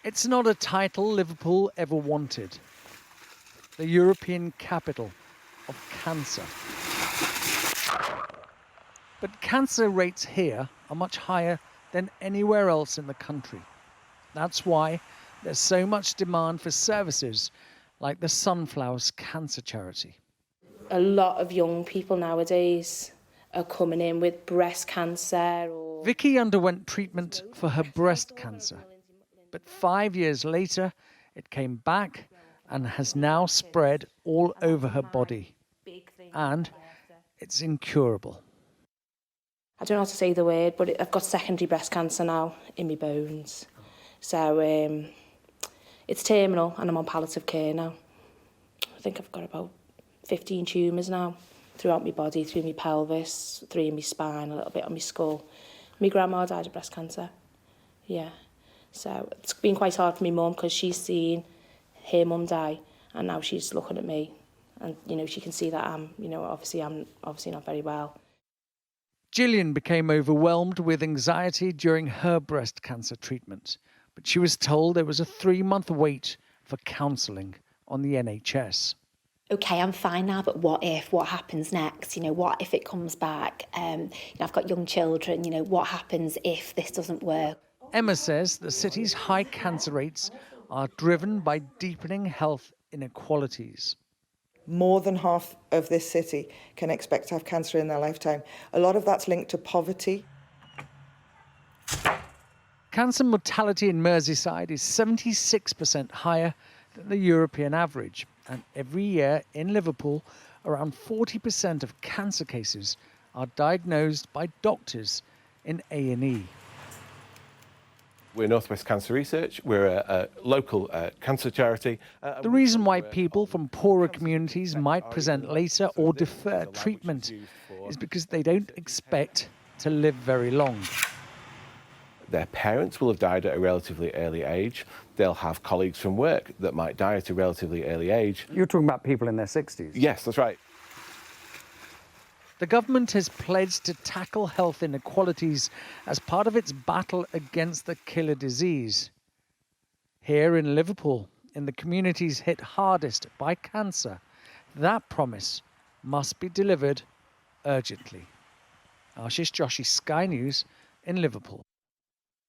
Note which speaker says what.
Speaker 1: It's not a title Liverpool ever wanted. The European capital of cancer. But cancer rates here are much higher than anywhere else in the country. That's why there's so much demand for services like the Sunflowers Cancer Charity.
Speaker 2: A lot of young people nowadays are coming in with breast cancer.
Speaker 1: Vicky underwent treatment for her breast cancer, but 5 years later it came back and has now spread all over her body. And it's incurable.
Speaker 2: I don't know how to say the word, but I've got secondary breast cancer now in my bones. So it's terminal and I'm on palliative care now. I think I've got about 15 tumours now throughout my body, through my pelvis, through my spine, a little bit on my skull. My grandma died of breast cancer. Yeah. So it's been quite hard for my mum because she's seen her mum die and now she's looking at me and, she can see that I'm obviously not very well.
Speaker 1: Gillian became overwhelmed with anxiety during her breast cancer treatment, but she was told there was a 3-month wait for counselling on the NHS.
Speaker 3: OK, I'm fine now, but what happens next? What if it comes back? I've got young children, what happens if this doesn't work?
Speaker 1: Emma says the city's high cancer rates are driven by deepening health inequalities.
Speaker 4: More than half of this city can expect to have cancer in their lifetime. A lot of that's linked to poverty.
Speaker 1: Cancer mortality in Merseyside is 76% higher than the European average. And every year in Liverpool, around 40% of cancer cases are diagnosed by doctors in A&E.
Speaker 5: We're Northwest Cancer Research. We're a local cancer charity.
Speaker 1: The reason why people from poorer communities might present later or defer treatment is because they don't expect to live very long.
Speaker 5: Their parents will have died at a relatively early age. They'll have colleagues from work that might die at a relatively early age.
Speaker 6: You're talking about people in their 60s?
Speaker 5: Yes, that's right.
Speaker 1: The government has pledged to tackle health inequalities as part of its battle against the killer disease. Here in Liverpool, in the communities hit hardest by cancer, that promise must be delivered urgently. Ashish Joshi, Sky News in Liverpool.